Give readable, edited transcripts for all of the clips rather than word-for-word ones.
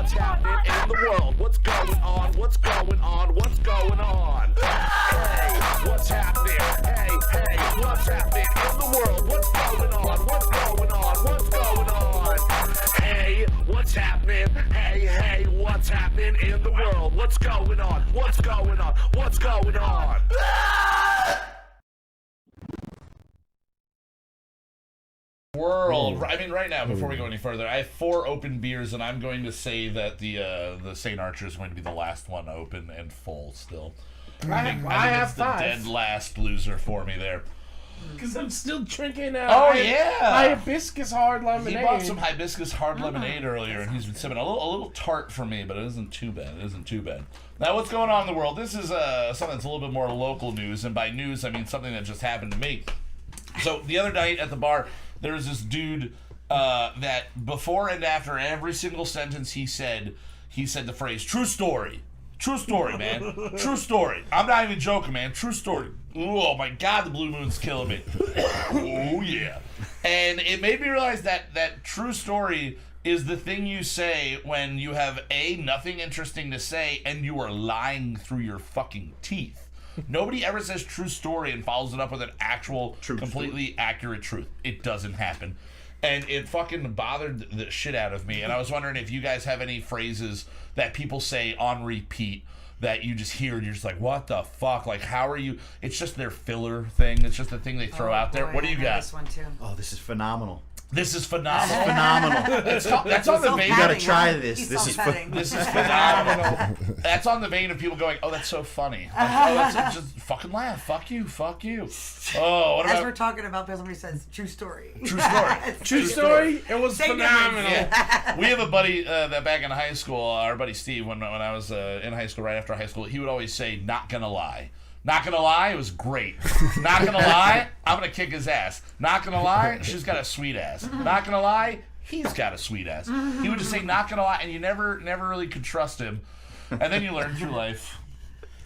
what's happening in the world? What's going on? What's going on? What's going on? Hey, what's happening? Hey, what's happening in the world? What's going on? What's going on? What's going on? Hey, what's happening? Hey, what's happening in the world? What's going on? What's going on? What's going on? World. I mean, right now, before we go any further, I have 4 open beers, and I'm going to say that the St. Archer is going to be the last one open and full still. I think have it's the 5. dead last loser for me there. Because I'm still drinking hibiscus hard lemonade. He bought some hibiscus hard lemonade earlier, and he's been sipping a little tart for me, but it isn't too bad. Now, what's going on in the world? This is something that's a little bit more local news, and by news, I mean something that just happened to me. So, the other night at the bar, there was this dude that before and after every single sentence he said the phrase, true story. True story, man. True story. I'm not even joking, man. True story. Oh, my God, the blue moon's killing me. Oh, yeah. And it made me realize that true story is the thing you say when you have, A, nothing interesting to say, and you are lying through your fucking teeth. Nobody ever says true story and follows it up with an actual, completely accurate truth. It doesn't happen. And it fucking bothered the shit out of me. And I was wondering if you guys have any phrases that people say on repeat that you just hear and you're just like, what the fuck? Like, how are you? It's just their filler thing. It's just the thing they throw out there. What do you got? This one too. Oh, this is phenomenal. This is phenomenal. That's on the vein. You gotta try this. This is phenomenal. That's on the vein of people going, oh, that's so funny. Like, oh, that's just fucking laugh. Fuck you. Oh, what about? As we're talking about, somebody says true story. True story. True story. It was phenomenal. Yeah. We have a buddy that back in high school, our buddy Steve, when I was in high school, right after high school, he would always say, not gonna lie. Not gonna lie, it was great. Not gonna lie, I'm gonna kick his ass. Not gonna lie, she's got a sweet ass. Not gonna lie, he's got a sweet ass. He would just say not gonna lie, and you never really could trust him. And then you learn through life.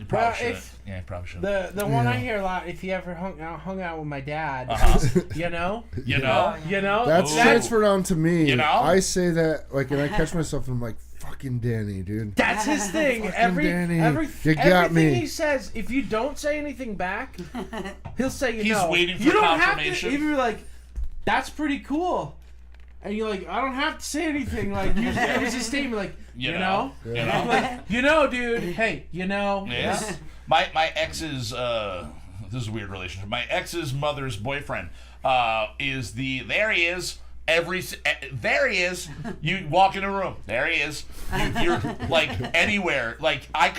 You probably shouldn't. Yeah, you probably shouldn't. The one I hear a lot, if you ever hung out with my dad, you know? That's transferred on to me. You know? I say that, like, and I catch myself and I'm like, fucking Danny, dude. That's his thing. Everything he says, if you don't say anything back, he'll say He's waiting for confirmation. If you're like, that's pretty cool. And you're like, I don't have to say anything. Like, it was a statement, like, you know? Yeah. Like, you know, dude. Hey, you know? Yeah. My ex's, this is a weird relationship. My ex's mother's boyfriend is there he is. There he is. You walk in a room. There he is. You're like anywhere. Like I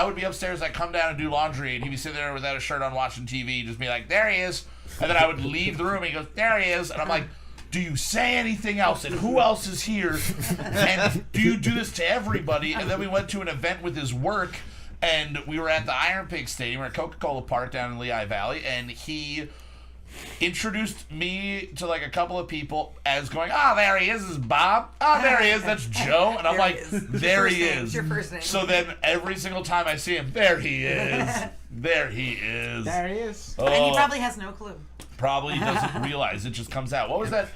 would be upstairs. I'd come down and do laundry, and he'd be sitting there without a shirt on, watching TV, just be like, "There he is." And then I would leave the room. And he goes, "There he is," and I'm like, "Do you say anything else? And who else is here? And do you do this to everybody?" And then we went to an event with his work, and we were at the Iron Pig Stadium, at Coca-Cola Park down in Lehigh Valley, and he introduced me to like a couple of people as going, "Oh, there he is Bob. Oh, there he is, that's Joe." And I'm like, "There he is." Your first name. So then every single time I see him, there he is. There he is. There he is. And he probably has no clue. Probably doesn't realize it just comes out. What was that?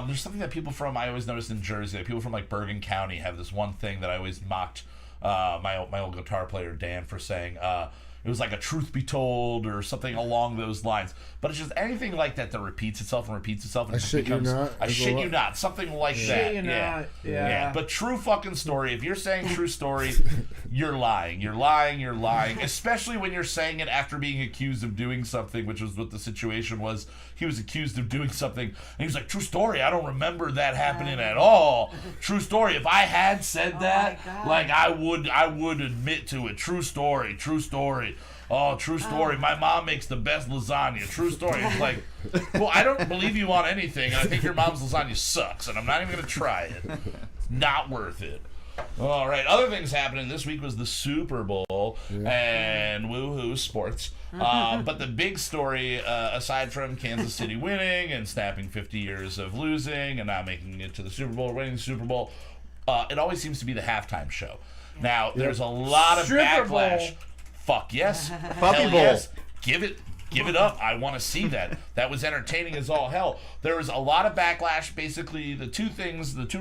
There's something that people from, I always noticed in Jersey, that people from like Bergen County have this one thing that I always mocked my old guitar player Dan for saying. It was like a truth be told or something along those lines. But it's just anything like that repeats itself and repeats itself. And I shit you not. I shit you not. Something like that. Shit you not. Yeah. But true fucking story. If you're saying true story, you're lying. You're lying. You're lying. Especially when you're saying it after being accused of doing something, which was what the situation was. He was accused of doing something. And he was like, true story. I don't remember that happening at all. True story. If I had said that, like I would admit to it. True story. True story. Oh, true story. My mom makes the best lasagna. True story. It's like, well, I don't believe you on anything, and I think your mom's lasagna sucks, and I'm not even going to try it. It's not worth it. All right. Other things happening this week was the Super Bowl and woohoo sports. But the big story, aside from Kansas City winning and snapping 50 years of losing and not making it to the Super Bowl, winning the Super Bowl, it always seems to be the halftime show. Now, there's a lot of backlash. Fuck yes. Puppy Hell Bowl. yes. Give it up. I want to see that. That was entertaining as all hell. There was a lot of backlash. Basically, the two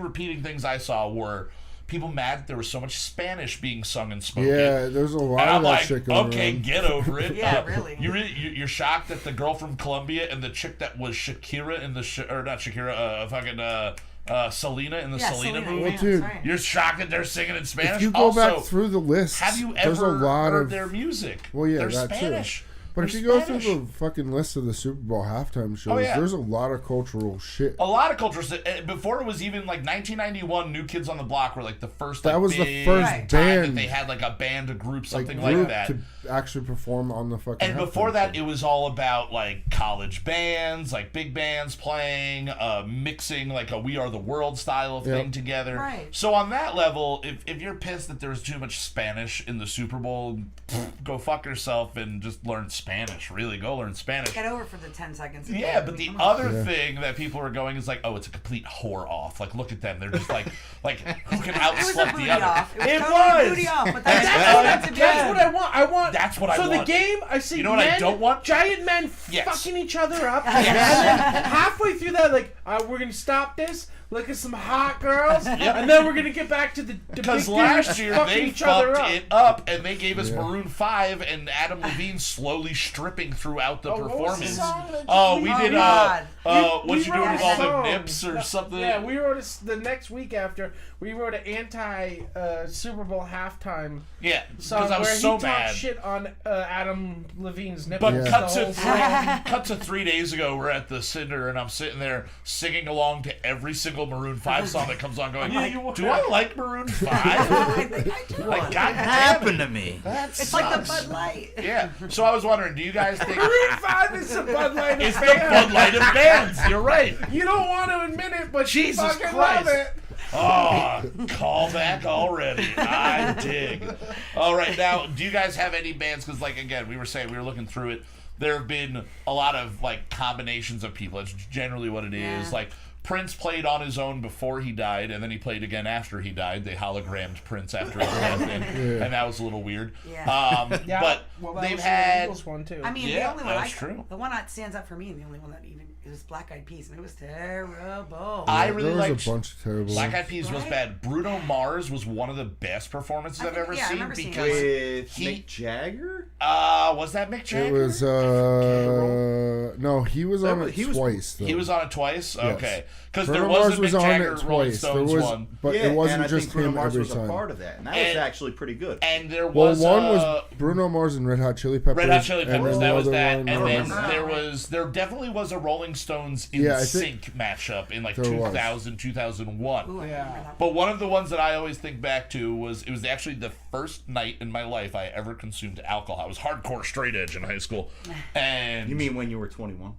repeating things I saw were people mad that there was so much Spanish being sung and spoken. Yeah, there's a lot And of I'm that like, shit going okay, on. get over it. Yeah, really. You're shocked that the girl from Colombia and the chick that was Shakira in the or not Shakira, Selena in the Selena movie. Well, dude, That's right. You're shocked that they're singing in Spanish. If you go also, back through the list, have you there's a ever lot heard of their music? Well, yeah, they're that Spanish. too. But if They're you go Spanish. through the fucking list of the Super Bowl halftime shows, yeah. there's a lot of cultural shit. A lot of cultures. Before it was even like 1991, New Kids on the Block were like the first. Like, That was the big first time band that they had like a band, a group, something group like that. to actually perform on the fucking. And before halftime that, show. it was all about like college bands, like big bands playing, mixing like a We Are the World style of thing together. Right. So on that level, if you're pissed that there was too much Spanish in the Super Bowl, go fuck yourself and just learn Spanish. Really, go learn Spanish. Get over for the 10 seconds. Yeah, but the Come on. other thing that people are going is like, oh, it's a complete whore off. Like, look at them. They're just like who can It was a outslut booty the other? off. It was It totally was. booty off, but That's that's what I want. I want. That's what I so want. the game, I see. You know what I men, don't want? Giant men Yes. fucking each other up, and then halfway through that, like, we're gonna stop this. Look at some hot girls, and then we're gonna get back to the Because big last dudes year fucking they each other fucked up. it up and they gave us Yeah. Maroon 5 and Adam Levine slowly stripping throughout the Oh, what was the performance. song that Oh, you- we Oh, did God. what We you doing wrote with a all the song. nips or something? Yeah, we wrote the next week after we wrote an anti Super Bowl halftime Yeah, song because I was where so he mad. talked shit on Adam Levine's nipples. But the cut whole to song. cut to 3 days ago, we're at the Cinder, and I'm sitting there singing along to every single Maroon 5 song that comes on, going, "Do I like Maroon 5?" I think I do. Like, God What damn happened it. to me? That It's like the sucks. Bud Light. Yeah. So I was wondering, do you guys think Maroon 5 is the Bud Light it's of the band. Bud Light of bands? You're right. You don't want to admit it, but Jesus you fucking Christ. love it. Oh, call back already. I dig. All right, now, do you guys have any bands? Because, like, again, we were saying, we were looking through it. There have been a lot of, like, combinations of people. It's generally what it is. Yeah. Like, Prince played on his own before he died, and then he played again after he died. They hologrammed Prince after his death, and that was a little weird. Yeah. Yeah, But well, that they've was the had... Eagles one too. I mean, Yeah, the only one that's true. the one that stands out for me, and the only one that even is Black Eyed Peas, and it was terrible. I really there was liked... a bunch of terrible. Black ones. Eyed Peas was Right? bad. Bruno Mars was one of the best performances I've ever yeah, I seen remember seeing because With he- Mick Jagger? was that Mick Jagger? It was no, he was on it He was- twice. Though. He was on it twice? Okay. Because there Bruno was Mars a was Mick on Jagger it Rolling twice. There Stones was, one. but yeah, it wasn't and I just think Bruno him Mars every was time. a part of that, and that was And- actually pretty good. And there Well, was one was Bruno Mars and Red Hot Chili Peppers. Red Hot Chili and Peppers. then That the was other that. one And then was- there definitely was a Rolling Stones in Yeah, I sync think- matchup in like there was. 2000, 2001. Ooh, I Yeah. remember that. But one of the ones that I always think back to was it was actually the first night in my life I ever consumed alcohol. I was hardcore straight edge in high school. And You mean when you were 21?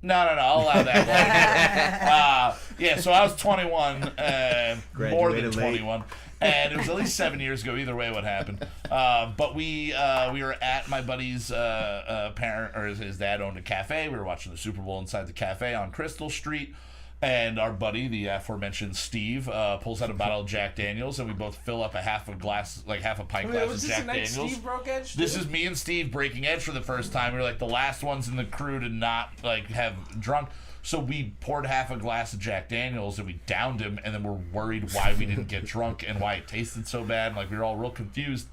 No, I'll allow that. Yeah, so I was 21, more than Graduated late. 21, and it was at least 7 years ago. Either way, what happened? But we were at my buddy's parent, or his dad owned a cafe. We were watching the Super Bowl inside the cafe on Crystal Street. And our buddy, the aforementioned Steve, pulls out a bottle of Jack Daniels, and we both fill up a half a pint glass was of this Jack the night Daniels. Steve broke edge? This too? is me and Steve breaking edge for the first time. We were like the last ones in the crew to not like have drunk. So we poured half a glass of Jack Daniels and we downed him, and then we're worried why we didn't get drunk and why it tasted so bad. Like we were all real confused.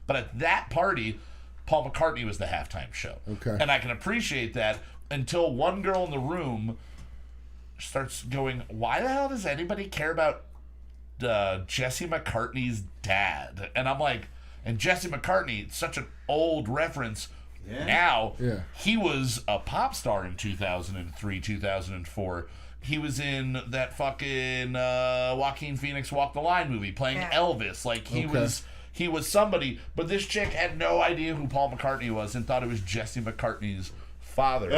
But at that party, Paul McCartney was the halftime show. Okay. And I can appreciate that until one girl in the room starts going, why the hell does anybody care about Jesse McCartney's dad? And I'm like, and Jesse McCartney, such an old reference. Yeah. Now, Yeah. he was a pop star in 2003, 2004. He was in that fucking Joaquin Phoenix Walk the Line movie playing Yeah. Elvis. Like, he was somebody. But this chick had no idea who Paul McCartney was and thought it was Jesse McCartney's father.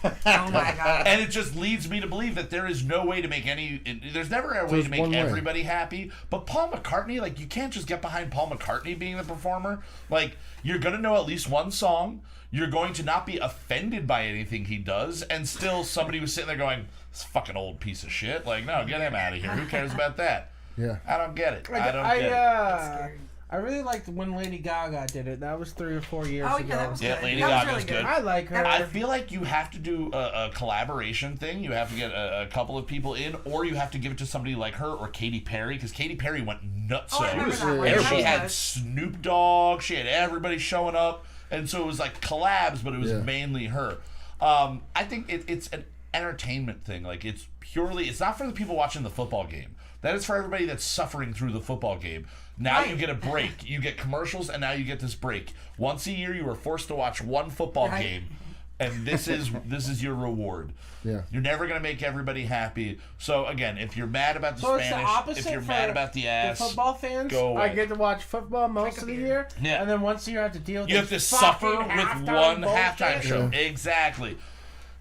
Oh my god. And it just leads me to believe that there is no way to make there's never a way There's to make one way. everybody happy. But Paul McCartney, like, you can't just get behind Paul McCartney being the performer. Like, you're going to know at least one song. You're going to not be offended by anything he does. And still somebody was sitting there going, this fucking old piece of shit. Like, no, get him out of here. Who cares about that? Yeah. I don't get it. I don't I, get it. Scary. I really liked when Lady Gaga did it. That was 3 or 4 years Oh ago. yeah, that was Yeah, good. Lady That was Gaga's really good. I like her. I feel like you have to do a collaboration thing. You have to get a couple of people in, or you have to give it to somebody like her or Katy Perry, because Katy Perry went nuts. Oh, I remember that one. And That she was had good. Snoop Dogg. She had everybody showing up, and so it was like collabs, but it was Yeah. mainly her. I think it's an entertainment thing. Like it's not for the people watching the football game. That is for everybody that's suffering through the football game. Now Right. you get a break. You get commercials, and now you get this break. Once a year, you are forced to watch one football Right. game, and this is your reward. Yeah. You're never gonna make everybody happy. So again, if you're mad about the So it's the Spanish, opposite if you're for mad about the ass, football fans, go away. I get to watch football most of the year, Yeah. and then once a year I have to deal with you have to this suffer fucking with halftime one bullshit. halftime show. Yeah. Exactly.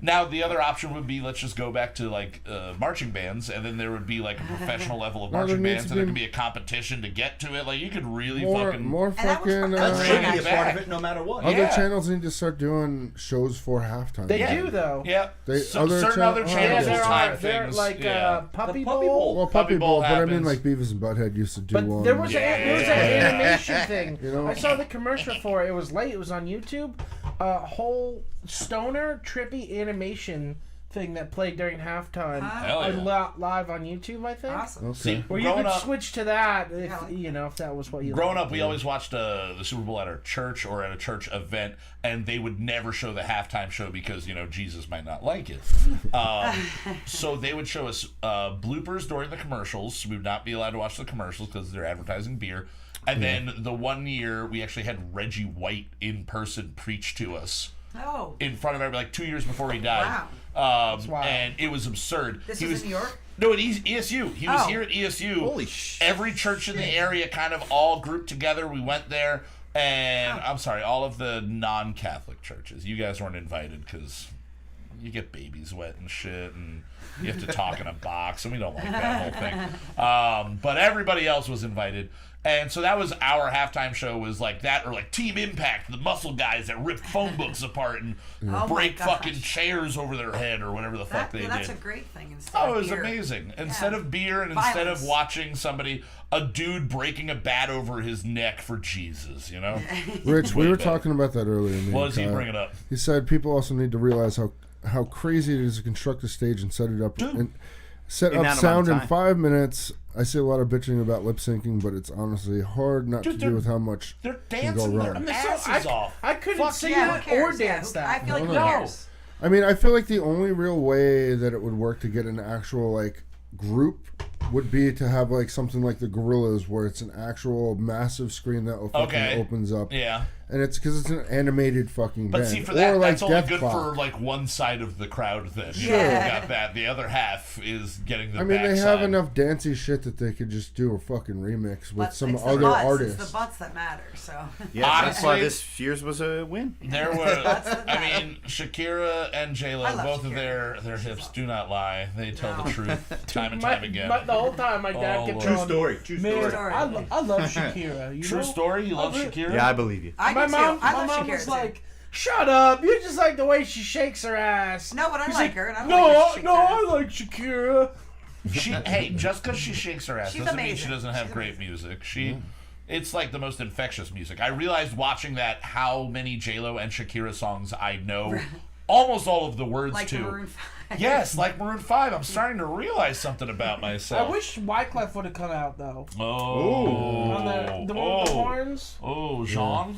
Now the other option would be let's just go back to like marching bands, and then there would be like a professional level of No, there marching needs bands, to and there be could be a competition to get to it. Like you could really More fucking more And that was fucking. fun. That Bring should it be a back. part of it no matter what. Other Yeah. channels need to start doing shows for halftime. They Yeah. do though. Yeah, They- certain other other channel- Yeah, channels will there time are. They're things. like yeah. Puppy The Puppy Bowl. Well, Puppy Puppy Bowl Bowl, but I mean, happens. like Beavis and Butthead used to do But one. there was there was an Yeah. animation thing. You know? I saw the commercial for it. It was late. It was on YouTube. A whole stoner trippy animation thing that played during halftime. Hell on yeah. live on YouTube, I think. Awesome. Okay. See, Where you growing could up, switch to that if Yeah. you know if that was what you Growing liked. up, we always watched the Super Bowl at our church or at a church event, and they would never show the halftime show because Jesus might not like it. So they would show us bloopers during the commercials. We would not be allowed to watch the commercials because they're advertising beer. And then the one year we actually had Reggie White in person preach to us Oh. in front of everybody, like 2 years before he died. wild. And it was absurd. This he was in New York? No, at ESU. He was Oh. here at ESU. Holy shit. Every church in the area kind of all grouped together. We went there, and I'm sorry, all of the non-Catholic churches. You guys weren't invited because you get babies wet and shit, and you have to talk in a box, and we don't like that whole thing. But everybody else was invited. And so that was our halftime show, was like that, or like Team Impact, the muscle guys that rip phone books apart and Oh my break gosh. fucking chairs over their head or whatever the fuck they That's did. a great thing. Instead Oh, of it was beer. amazing. Instead of beer and instead of Violence. watching a dude breaking a bat over his neck for Jesus, Rich, we Way were better. talking about that earlier. me What and does he Kyle. bring it up? He said people also need to realize how crazy it is to construct a stage and set it up and set In up that amount sound of in time. 5 minutes. I see a lot of bitching about lip syncing, but it's honestly hard not Dude, to they're- do with how much They're can go dancing their wrong. asses off. I couldn't Fuck sing Yeah, that who cares? or dance Yeah, that. I feel like who No. cares? I mean, I feel like the only real way that it would work to get an actual like group would be to have like something like the Gorillas, where it's an actual massive screen that fucking Okay. opens up, Yeah. and it's because it's an animated fucking But band. see, for Or, that, like, that's only Death good Clock. for like one side of the crowd then. Sure. You got that. The other half is getting the I mean, they backside. have enough dancey shit that they could just do a fucking remix with But some it's the other butts. artists. It's the butts that matter. So. Yeah, that's why Honestly- this year's was a win. There were, I mean, Shakira and J Lo, I love both of Shakira. their She's hips awesome. do not lie. They tell the No. truth time and time again. The whole time my dad Oh, kept Lord. True going, story. True Man, story. I love Shakira. You True know? story. You love I really- Shakira? Yeah, I believe you. I My do mom, too. I my love mom Shakira was too. like, "Shut up! You just like the way she shakes her ass." No, but I She's like her, and I don't no, like her shakes no, her I ass." like Shakira. Hey, just because she shakes her ass She's doesn't mean she amazing. doesn't have She's great amazing. music. It's like the most infectious music. I realized watching that how many J Lo and Shakira songs I know almost all of the words Like to. Maroon 5. Yes, like Maroon 5. I'm starting to realize something about I myself. wish Wyclef would have come out though. Oh, On the one with the horns. Oh, Jean.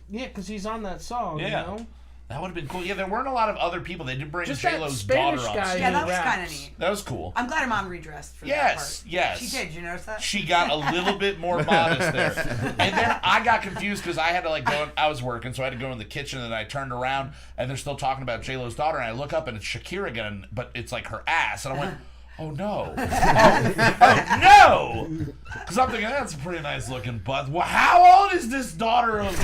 Yeah, because he's on that song. Yeah. You know? That would have been cool. Yeah, there weren't a lot of other people. They did bring Just J that Lo's Spanish daughter on guy. stage. Yeah, that who was kind of raps. neat. That was cool. I'm glad her mom redressed for that Yes, part. yes. She did. You notice that? She got a little bit more modest there. And then I got confused because I had to like go, I was working, so I had to go in the kitchen, and I turned around and they're still talking about J-Lo's daughter, and I look up and it's Shakira again, but it's like her ass. And I went, oh no. Oh no! Because I'm thinking, that's a pretty nice looking butt. Well, how old is this daughter of.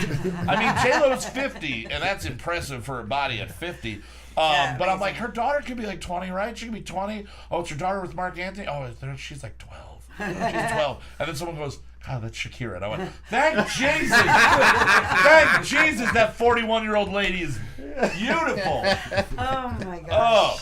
I mean, J-Lo's 50, and that's impressive for a body at 50. Yeah, But I'm amazing. like, her daughter could be like 20, right? She could be 20. Oh, it's her daughter with Mark Anthony? Oh, she's like 12. She's 12. And then someone goes, God, that's Shakira. And I went, thank Jesus. Thank Jesus that 41-year-old lady is beautiful. Oh my gosh. Oh,